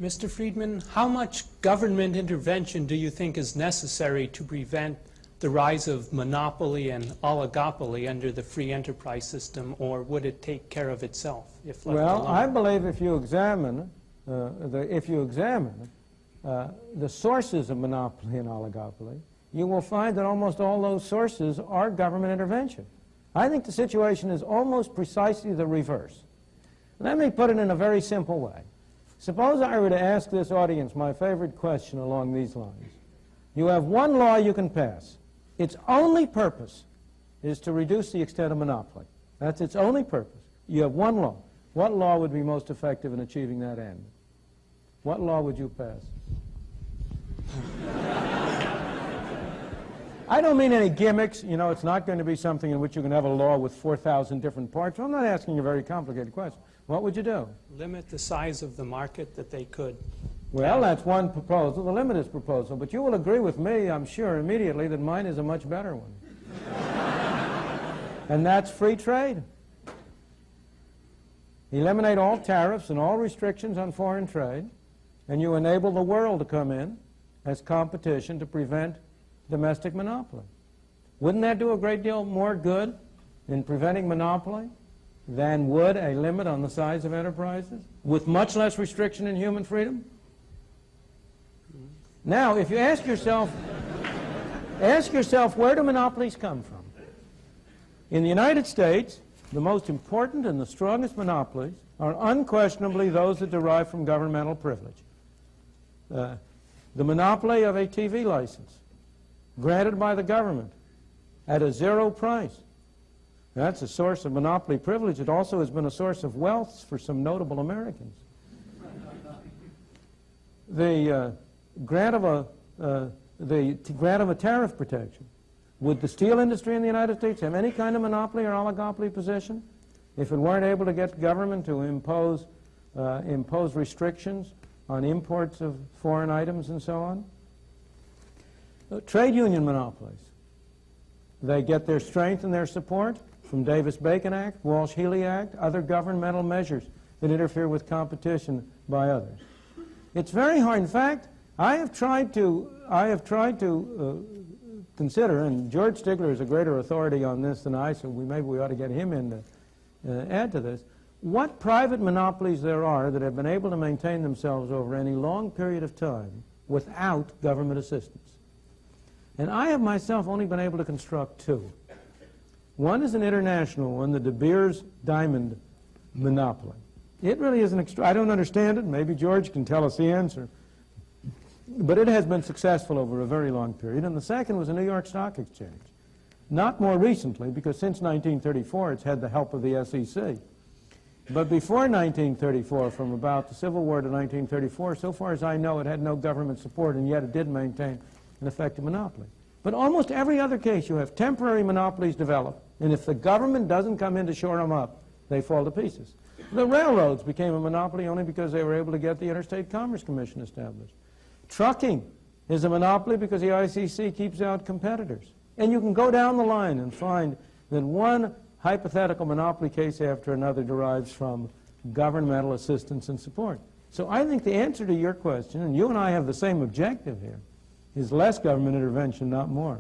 Mr. Friedman, how much government intervention do you think is necessary to prevent the rise of monopoly and oligopoly under the free enterprise system, or would it take care of itself if left alone? Well, I believe if you examine the sources of monopoly and oligopoly, you will find that almost all those sources are government intervention. I think the situation is almost precisely the reverse. Let me put it in a very simple way. Suppose I were to ask this audience my favorite question along these lines. You have one law you can pass. Its only purpose is to reduce the extent of monopoly. That's its only purpose. You have one law. What law would be most effective in achieving that end? What law would you pass? I don't mean any gimmicks. You know, it's not going to be something in which you can have a law with 4,000 different parts. I'm not asking a very complicated question. What would you do? Limit the size of the market that they could. Well, that's one proposal. The limit is proposal. But you will agree with me, I'm sure, immediately that mine is a much better one. And that's free trade. Eliminate all tariffs and all restrictions on foreign trade, and you enable the world to come in as competition to prevent domestic monopoly. Wouldn't that do a great deal more good in preventing monopoly than would a limit on the size of enterprises, with much less restriction in human freedom? Now, if you ask yourself, where do monopolies come from? In the United States, the most important and the strongest monopolies are unquestionably those that derive from governmental privilege. The monopoly of a TV license, granted by the government at a zero price. That's a source of monopoly privilege. It also has been a source of wealth for some notable Americans. The grant of a tariff protection. Would the steel industry in the United States have any kind of monopoly or oligopoly position if it weren't able to get government to impose restrictions on imports of foreign items and so on? Trade union monopolies. They get their strength and their support from Davis-Bacon Act, Walsh-Healy Act, other governmental measures that interfere with competition by others. It's very hard. In fact, I have tried to consider, and George Stigler is a greater authority on this than I, so maybe we ought to get him in to add to this, what private monopolies there are that have been able to maintain themselves over any long period of time without government assistance. And I have myself only been able to construct two. One is an international one, the De Beers diamond monopoly. It really is I don't understand it. Maybe George can tell us the answer. But it has been successful over a very long period. And the second was the New York Stock Exchange. Not more recently, because since 1934 it's had the help of the SEC. But before 1934, from about the Civil War to 1934, so far as I know, it had no government support, and yet it did maintain an effective monopoly. But almost every other case, you have temporary monopolies develop, and if the government doesn't come in to shore them up, they fall to pieces. The railroads became a monopoly only because they were able to get the Interstate Commerce Commission established. Trucking is a monopoly because the ICC keeps out competitors. And you can go down the line and find that one hypothetical monopoly case after another derives from governmental assistance and support. So I think the answer to your question, and you and I have the same objective here, is less government intervention, not more.